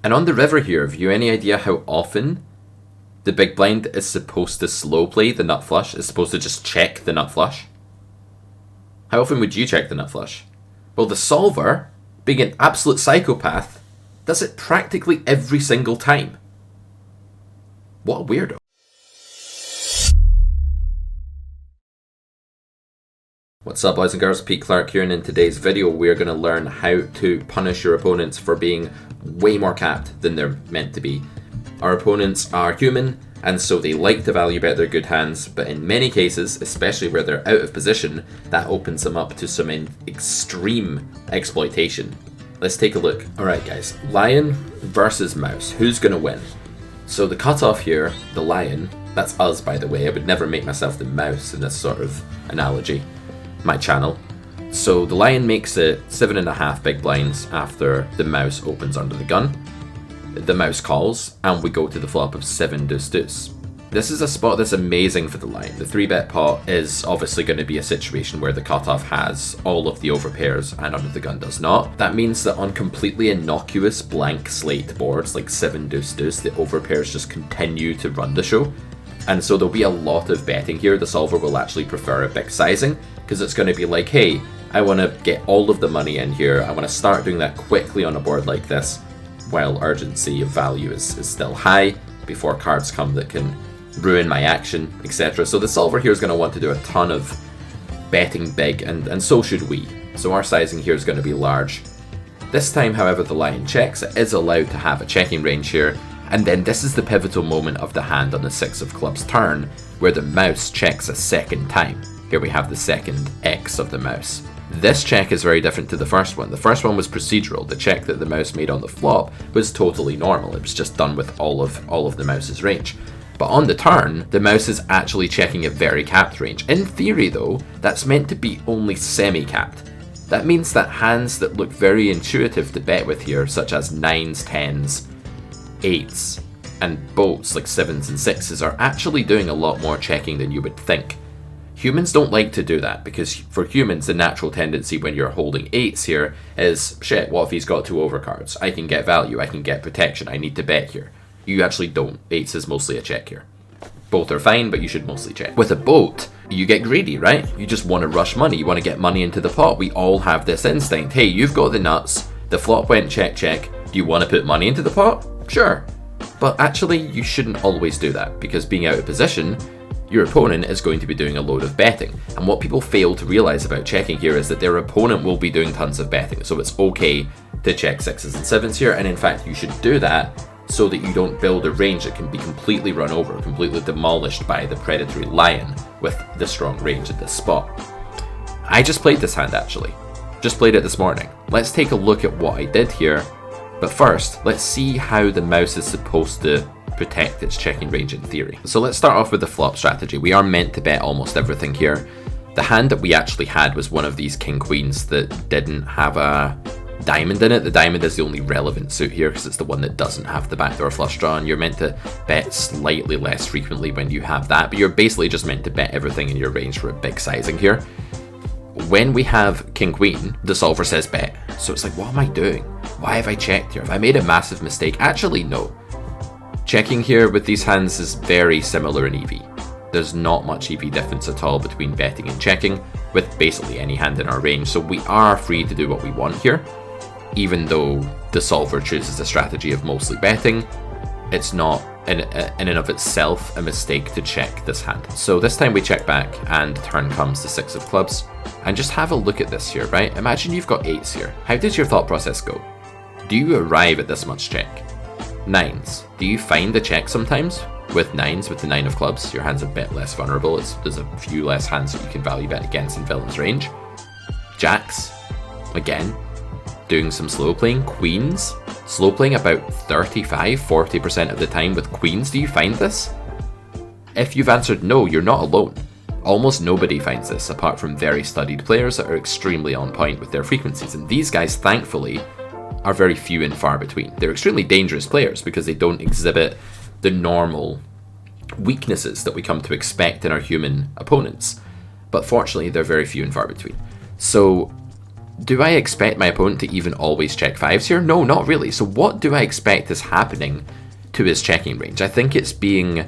And on the river here, have you any idea how often the big blind is supposed to slow play the nut flush? Is supposed to just check the nut flush? How often would you check the nut flush? Well, the solver, being an absolute psychopath, does it practically every single time. What a weirdo. What's up, boys and girls? Pete Clark here, and in today's video we're going to learn how to punish your opponents for being way more capped than they're meant to be. Our opponents are human, and so they like to value bet their good hands, but in many cases, especially where they're out of position, that opens them up to some extreme exploitation. Let's take a look. Alright guys, lion versus mouse. Who's going to win? So the cutoff here, the lion, that's us by the way, I would never make myself the mouse in this sort of analogy. My channel. So the lion makes it 7.5 big blinds after the mouse opens under the gun. The mouse calls, and we go to the flop of 7 deuce deuce. This is a spot that's amazing for the lion. The 3-bet pot is obviously going to be a situation where the cutoff has all of the overpairs and under the gun does not. That means that on completely innocuous blank slate boards like 7 deuce deuce, the overpairs just continue to run the show. And so there'll be a lot of betting here. The solver will actually prefer a big sizing, because it's going to be like, hey, I want to get all of the money in here. I want to start doing that quickly on a board like this, while urgency of value is still high, before cards come that can ruin my action, etc. So the solver here is going to want to do a ton of betting big, and so should we. So our sizing here is going to be large. This time, however, the lion checks. It is allowed to have a checking range here. And then this is the pivotal moment of the hand on the 6 of clubs turn, where the mouse checks a second time. Here we have the second X of the mouse. This check is very different to the first one. The first one was procedural. The check that the mouse made on the flop was totally normal. It was just done with all of the mouse's range. But on the turn, the mouse is actually checking a very capped range. In theory though, that's meant to be only semi-capped. That means that hands that look very intuitive to bet with here, such as 9s, 10s, 8s, and boats like 7s and 6s, are actually doing a lot more checking than you would think. Humans don't like to do that, because for humans the natural tendency when you're holding 8s here is, shit, what if he's got 2 overcards? I can get value, I can get protection, I need to bet here. You actually don't. 8s is mostly a check here. Both are fine, but you should mostly check. With a boat, you get greedy, right? You just want to rush money, you want to get money into the pot. We all have this instinct. Hey, you've got the nuts, the flop went check check, do you want to put money into the pot? Sure. But actually, you shouldn't always do that, because being out of position, your opponent is going to be doing a load of betting. And what people fail to realize about checking here is that their opponent will be doing tons of betting. So it's okay to check 6s and 7s here, and in fact you should do that so that you don't build a range that can be completely run over, completely demolished by the predatory lion with the strong range at this spot. I just played this hand actually. Just played it this morning. Let's take a look at what I did here. But first, let's see how the mouse is supposed to protect its checking range in theory. So let's start off with the flop strategy. We are meant to bet almost everything here. The hand that we actually had was one of these king queens that didn't have a diamond in it. The diamond is the only relevant suit here because it's the one that doesn't have the backdoor flush draw, and you're meant to bet slightly less frequently when you have that, but you're basically just meant to bet everything in your range for a big sizing here. When we have king queen, the solver says bet. So it's like, what am I doing? Why have I checked here? Have I made a massive mistake? Actually, no. Checking here with these hands is very similar in EV. There's not much EV difference at all between betting and checking with basically any hand in our range. So we are free to do what we want here. Even though the solver chooses a strategy of mostly betting, it's not in and of itself a mistake to check this hand. So this time we check back and turn comes the 6 of clubs. And just have a look at this here, right? Imagine you've got 8s here. How does your thought process go? Do you arrive at this much check? 9s. Do you find the check sometimes? With 9s, with the 9 of clubs, your hand's a bit less vulnerable. There's a few less hands that you can value bet against in villain's range. Jacks, again, doing some slow playing. Queens, slow playing about 35-40% of the time with queens. Do you find this? If you've answered no, you're not alone. Almost nobody finds this, apart from very studied players that are extremely on point with their frequencies, and these guys, thankfully, are very few and far between. They're extremely dangerous players because they don't exhibit the normal weaknesses that we come to expect in our human opponents, but fortunately, they're very few and far between. So Do I expect my opponent to even always check fives here? No, not really. So what do I expect is happening to his checking range? I think it's being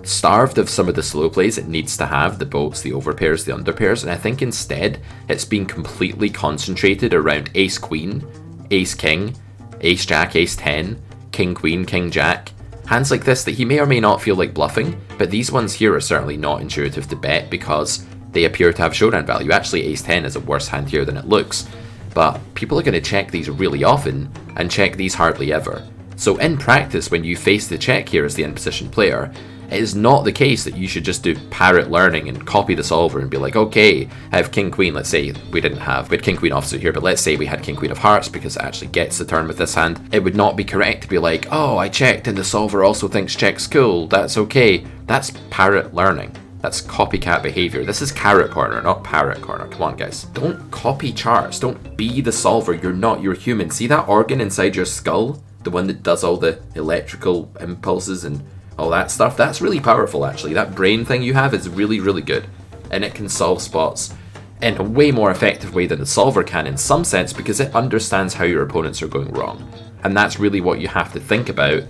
starved of some of the slow plays it needs to have, the boats, the overpairs, the underpairs, and I think instead it's being completely concentrated around ace queen, ace king, ace jack, ace 10, king queen, king jack. Hands like this that he may or may not feel like bluffing, but these ones here are certainly not intuitive to bet because they appear to have showdown value. Actually, ace 10 is a worse hand here than it looks, but people are going to check these really often and check these hardly ever. So in practice, when you face the check here as the in-position player, it is not the case that you should just do parrot learning and copy the solver and be like, okay, I have king queen. Let's say we had king queen offsuit here, but let's say we had king queen of hearts because it actually gets the turn with this hand. It would not be correct to be like, oh, I checked and the solver also thinks check's cool. That's okay. That's parrot learning. That's copycat behavior. This is carrot corner, not parrot corner. Come on, guys. Don't copy charts. Don't be the solver. You're human. See that organ inside your skull? The one that does all the electrical impulses and all that stuff? That's really powerful, actually. That brain thing you have is really, really good. And it can solve spots in a way more effective way than the solver can in some sense because it understands how your opponents are going wrong. And that's really what you have to think about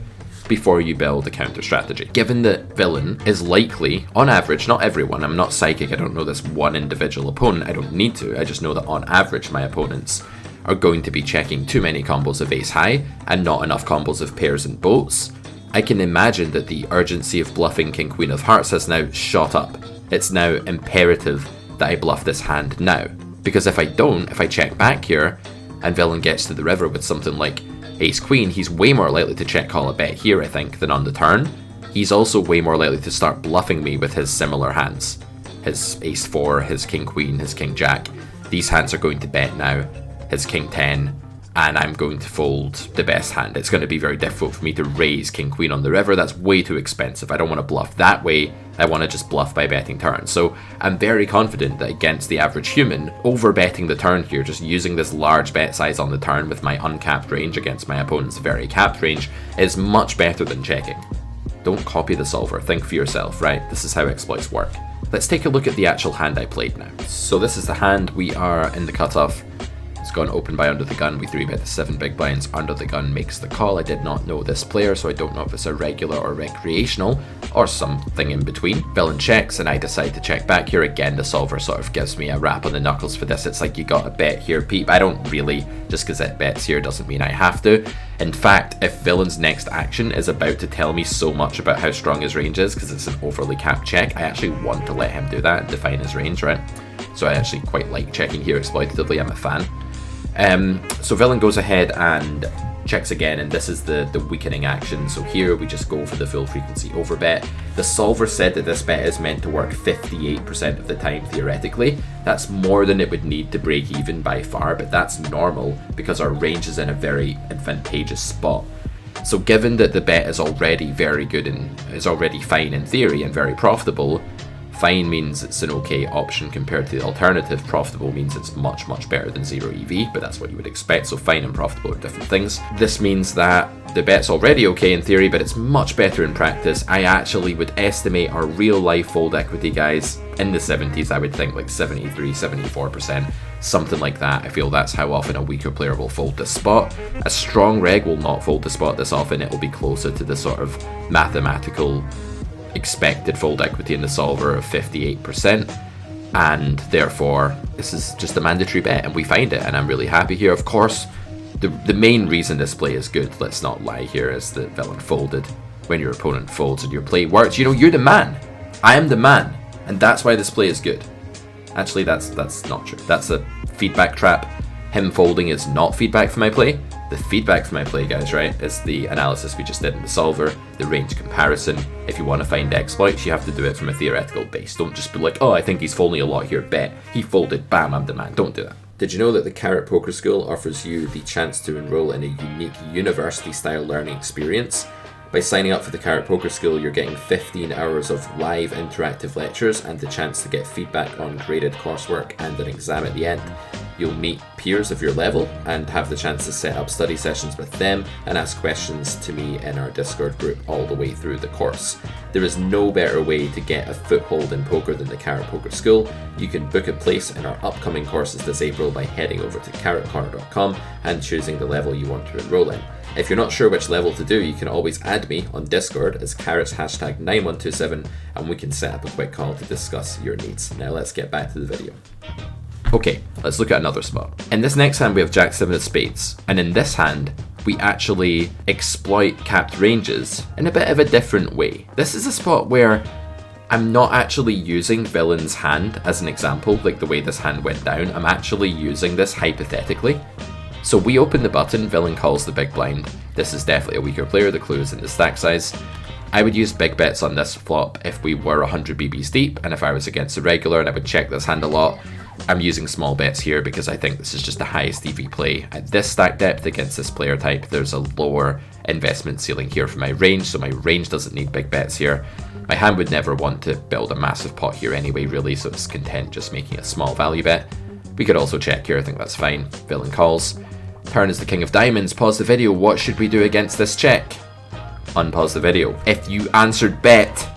before you build a counter strategy. Given that villain is likely, on average, not everyone, I'm not psychic, I don't know this one individual opponent, I don't need to, I just know that on average my opponents are going to be checking too many combos of ace high and not enough combos of pairs and boats. I can imagine that the urgency of bluffing king queen of hearts has now shot up. It's now imperative that I bluff this hand now, because if I don't, if I check back here and villain gets to the river with something like ace queen, he's way more likely to check call a bet here, I think, than on the turn. He's also way more likely to start bluffing me with his similar hands. His ace 4, his king queen, his king jack. These hands are going to bet now. His king 10, and I'm going to fold the best hand. It's going to be very difficult for me to raise king queen on the river. That's way too expensive. I don't want to bluff that way. I want to just bluff by betting turn. So I'm very confident that against the average human, over betting the turn here, just using this large bet size on the turn with my uncapped range against my opponent's very capped range is much better than checking. Don't copy the solver. Think for yourself, right? This is how exploits work. Let's take a look at the actual hand I played now. So this is the hand. We are in the cutoff. It's gone open by under the gun. We 3-bet the 7 big blinds. Under the gun makes the call. I did not know this player, so I don't know if it's a regular or recreational or something in between. Villain checks and I decide to check back here. Again, the solver sort of gives me a rap on the knuckles for this. It's like, you got a bet here, Pete. I don't really, just because it bets here doesn't mean I have to. In fact, if villain's next action is about to tell me so much about how strong his range is because it's an overly capped check, I actually want to let him do that and define his range, right? So I actually quite like checking here exploitatively. I'm a fan. So villain goes ahead and checks again, and this is the weakening action. So here we just go for the full frequency overbet. The solver said that this bet is meant to work 58% of the time theoretically. That's more than it would need to break even by far, but that's normal because our range is in a very advantageous spot. So given that the bet is already very good and is already fine in theory and very profitable, fine means it's an okay option compared to the alternative. Profitable means it's much, much better than 0 EV, but that's what you would expect. So fine and profitable are different things. This means that the bet's already okay in theory, but it's much better in practice. I actually would estimate our real life fold equity, guys, in the 70s. I would think like 73, 74%, something like that. I feel that's how often a weaker player will fold this spot. A strong reg will not fold the spot this often. It will be closer to the sort of mathematical expected fold equity in the solver of 58%, and therefore this is just a mandatory bet and we find it, and I'm really happy here. Of course, the main reason this play is good, let's not lie here, is that villain folded when your opponent folds and your play works. You know, you're the man, I am the man, and that's why this play is good. Actually, that's not true. That's a feedback trap. Him folding is not feedback for my play. The feedback for my play, guys, right, is the analysis we just did in the solver, the range comparison. If you want to find exploits, you have to do it from a theoretical base. Don't just be like, oh, I think he's folding a lot here, bet. He folded, bam, I'm the man. Don't do that. Did you know that the Carrot Poker School offers you the chance to enroll in a unique university-style learning experience? By signing up for the Carrot Poker School, you're getting 15 hours of live interactive lectures and the chance to get feedback on graded coursework and an exam at the end. You'll meet peers of your level and have the chance to set up study sessions with them and ask questions to me in our Discord group all the way through the course. There is no better way to get a foothold in poker than the Carrot Poker School. You can book a place in our upcoming courses this April by heading over to carrotcorner.com and choosing the level you want to enroll in. If you're not sure which level to do, you can always add me on Discord as carrots #9127 and we can set up a quick call to discuss your needs. Now let's get back to the video. Okay, let's look at another spot. In this next hand we have Jack 7 of spades, and in this hand we actually exploit capped ranges in a bit of a different way. This is a spot where I'm not actually using villain's hand as an example, like the way this hand went down. I'm actually using this hypothetically. So we open the button, villain calls the big blind. This is definitely a weaker player, the clue is in the stack size. I would use big bets on this flop if we were 100 BBs deep, and if I was against a regular and I would check this hand a lot. I'm using small bets here because I think this is just the highest EV play. At this stack depth against this player type, there's a lower investment ceiling here for my range, so my range doesn't need big bets here. My hand would never want to build a massive pot here anyway, really, so it's content just making a small value bet. We could also check here, I think that's fine. Villain calls. Turn is the king of diamonds. Pause the video. What should we do against this check? Unpause the video. If you answered bet,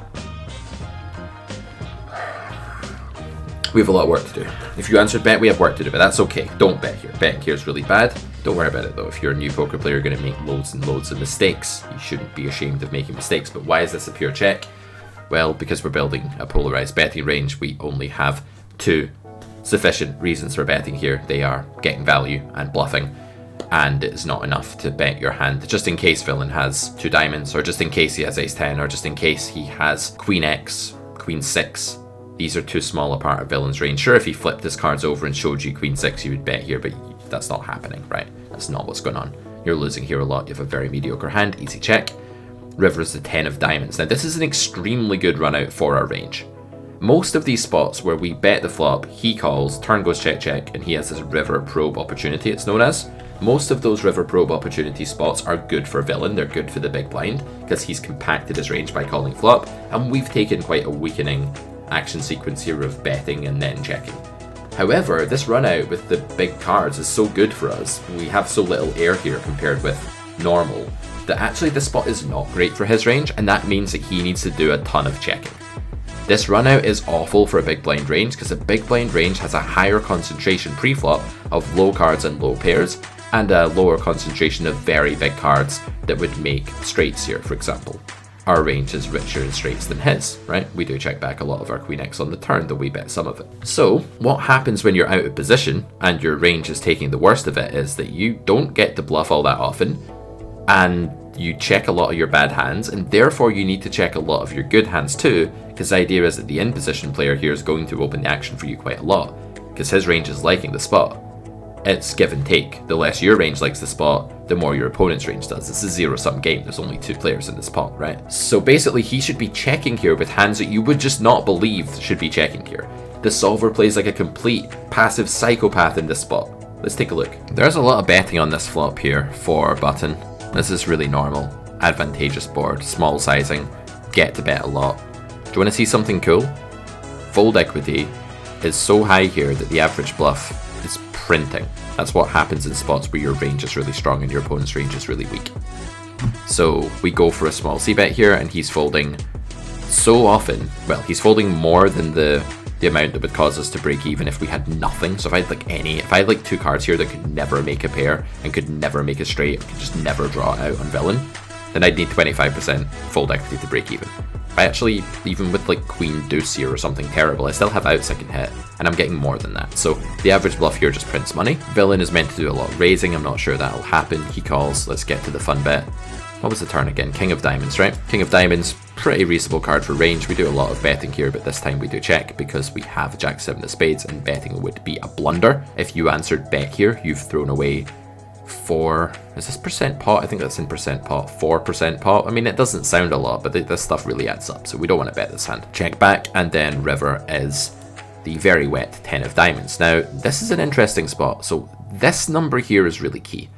we have a lot of work to do. If you answered bet, we have work to do, but that's okay. Don't bet here. Betting here is really bad. Don't worry about it though. If you're a new poker player, you're going to make loads and loads of mistakes. You shouldn't be ashamed of making mistakes. But why is this a pure check? Well, because we're building a polarized betting range, we only have two sufficient reasons for betting here. They are getting value and bluffing. And it's not enough to bet your hand just in case villain has two diamonds, or just in case he has ace 10, or just in case he has queen x, queen 6. These are too small a part of villain's range. Sure, if he flipped his cards over and showed you queen 6, you would bet here, but that's not happening, right? That's not what's going on. You're losing here a lot. You have a very mediocre hand. Easy check. River is the 10 of diamonds. Now, this is an extremely good run out for our range. Most of these spots where we bet the flop, he calls, turn goes check check, and he has this river probe opportunity, it's known as. Most of those river probe opportunity spots are good for villain. They're good for the big blind because he's compacted his range by calling flop, and we've taken quite a weakening action sequence here of betting and then checking. However, this run out with the big cards is so good for us. We have so little air here compared with normal that actually this spot is not great for his range, and that means that he needs to do a ton of checking. This run out is awful for a big blind range because a big blind range has a higher concentration pre-flop of low cards and low pairs, and a lower concentration of very big cards that would make straights here, for example. Our range is richer in straights than his, right? We do check back a lot of our queen x on the turn, though we bet some of it. So what happens when you're out of position and your range is taking the worst of it is that you don't get to bluff all that often, and you check a lot of your bad hands, and therefore you need to check a lot of your good hands too, because the idea is that the in position player here is going to open the action for you quite a lot, because his range is liking the spot. It's give and take. The less your range likes the spot, the more your opponent's range does. It's a zero-sum game. There's only two players in this pot, right? So basically, he should be checking here with hands that you would just not believe should be checking here. The solver plays like a complete passive psychopath in this spot. Let's take a look. There's a lot of betting on this flop here for button. This is really normal. Advantageous board, small sizing, get to bet a lot. Do you want to see something cool? Fold equity is so high here that the average bluff is printing. That's what happens in spots where your range is really strong and your opponent's range is really weak. So we go for a small c-bet here, and he's folding so often. Well, he's folding more than the amount that would cause us to break even if we had nothing. So if I had like two cards here that could never make a pair and could never make a straight, and could just never draw out on villain, then I'd need 25% fold equity to break even. I actually, even with like queen deuce here or something terrible, I still have out second hit, and I'm getting more than that. So the average bluff here just prints money. Villain is meant to do a lot of raising. I'm not sure that'll happen. He calls. Let's get to the fun bet. What was the turn again? King of diamonds, right? King of diamonds, pretty reasonable card for range. We do a lot of betting here, but this time we do check because we have Jack 7 of spades, and betting would be a blunder. If you answered bet here, you've thrown away 4, is this percent pot? I think that's in percent pot, 4% pot. I mean, it doesn't sound a lot, but this stuff really adds up, so we don't want to bet this hand. Check back, and then river is the very wet 10 of diamonds. Now, this is an interesting spot, so this number here is really key.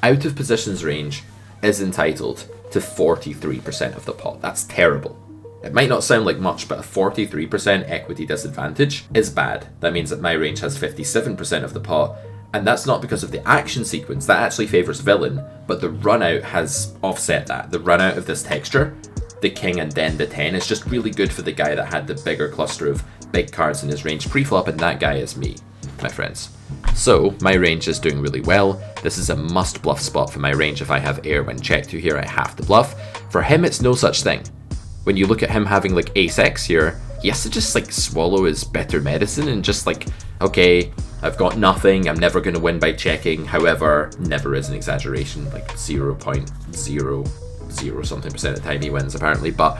Out of positions range is entitled to 43% of the pot. That's terrible. It might not sound like much, but a 43% equity disadvantage is bad. That means that my range has 57% of the pot, and that's not because of the action sequence. That actually favors villain, but the run out has offset that. The run out of this texture the king and then the 10 is just really good for the guy that had the bigger cluster of big cards in his range pre-flop, and that guy is me, my friends. So my range is doing really well. This is a must bluff spot for my range. If I have air when check to here, I have to bluff. For him, it's no such thing. When you look at him having like ace X here, he has to just like swallow his bitter medicine and just like, okay, I've got nothing, I'm never going to win by checking. However, never is an exaggeration, like 0.00 something percent of the time he wins apparently, but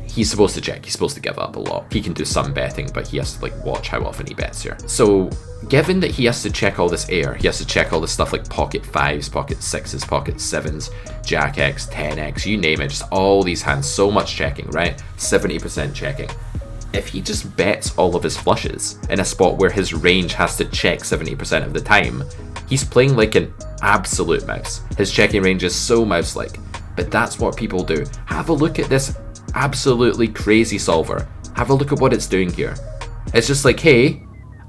he's supposed to check, he's supposed to give up a lot. He can do some betting, but he has to like watch how often he bets here. So given that he has to check all this air, he has to check all this stuff like pocket 5s, pocket 6s, pocket 7s, jack X, 10x, you name it, just all these hands, so much checking, right? 70% checking. If he just bets all of his flushes in a spot where his range has to check 70% of the time, he's playing like an absolute mouse. His checking range is so mouse-like, but that's what people do. Have a look at this absolutely crazy solver. Have a look at what it's doing here. It's just like, hey,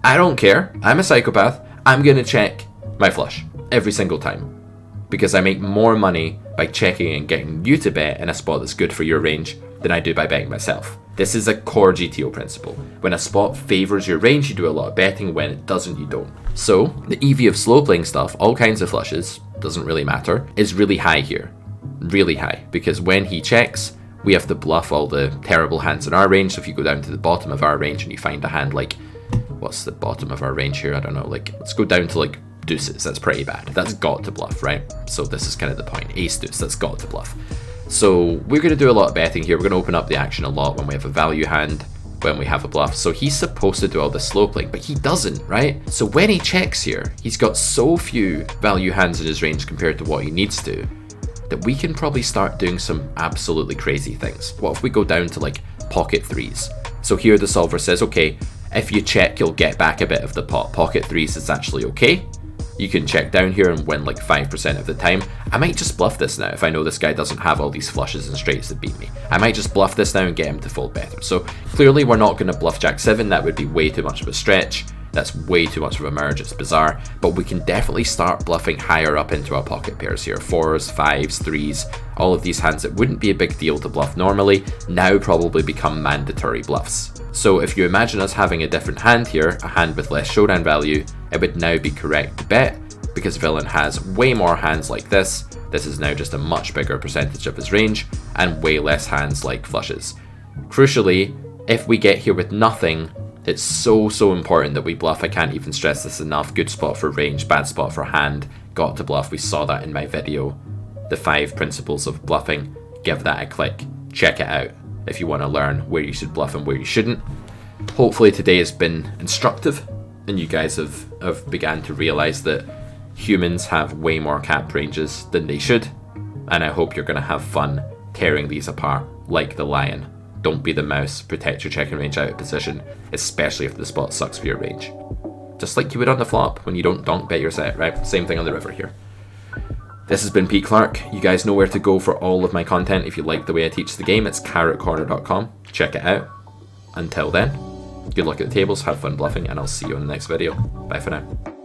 I don't care, I'm a psychopath, I'm gonna check my flush every single time because I make more money by checking and getting you to bet in a spot that's good for your range than I do by betting myself. This is a core GTO principle. When a spot favors your range, you do a lot of betting. When it doesn't, you don't. So the EV of slow playing stuff, all kinds of flushes, doesn't really matter, is really high here. Really high, because when he checks, we have to bluff all the terrible hands in our range. So if you go down to the bottom of our range and you find a hand like, what's the bottom of our range here? I don't know, like, let's go down to like deuces. That's pretty bad. That's got to bluff, right? So this is kind of the point. Ace deuce, that's got to bluff. So we're going to do a lot of betting here. We're going to open up the action a lot when we have a value hand, when we have a bluff. So he's supposed to do all the slow playing, but he doesn't, right? So when he checks here, he's got so few value hands in his range compared to what he needs to, that we can probably start doing some absolutely crazy things. What if we go down to like pocket 3s? So here the solver says, okay, if you check, you'll get back a bit of the pot. Pocket 3s is actually okay. You can check down here and win like 5% of the time. I might just bluff this now if I know this guy doesn't have all these flushes and straights to beat me. I might just bluff this now and get him to fold better. So clearly we're not going to bluff jack 7. That would be way too much of a stretch. That's way too much of a merge, it's bizarre. But we can definitely start bluffing higher up into our pocket pairs here. 4s, 5s, 3s, all of these hands that wouldn't be a big deal to bluff normally, now probably become mandatory bluffs. So if you imagine us having a different hand here, a hand with less showdown value, it would now be correct to bet, because villain has way more hands like this. This is now just a much bigger percentage of his range, and way less hands like flushes. Crucially, if we get here with nothing, it's so important that we bluff. I can't even stress this enough. Good spot for range, bad spot for hand. Got to bluff. We saw that in my video. The 5 principles of bluffing. Give that a click. Check it out if you want to learn where you should bluff and where you shouldn't. Hopefully today has been instructive and you guys have began to realize that humans have way more capped ranges than they should. And I hope you're going to have fun tearing these apart like the lion. Don't be the mouse, protect your checking range out of position, especially if the spot sucks for your range. Just like you would on the flop when you don't donk bet your set, right? Same thing on the river here. This has been Pete Clark. You guys know where to go for all of my content. If you like the way I teach the game, it's carrotcorner.com. Check it out. Until then, good luck at the tables, have fun bluffing, and I'll see you in the next video. Bye for now.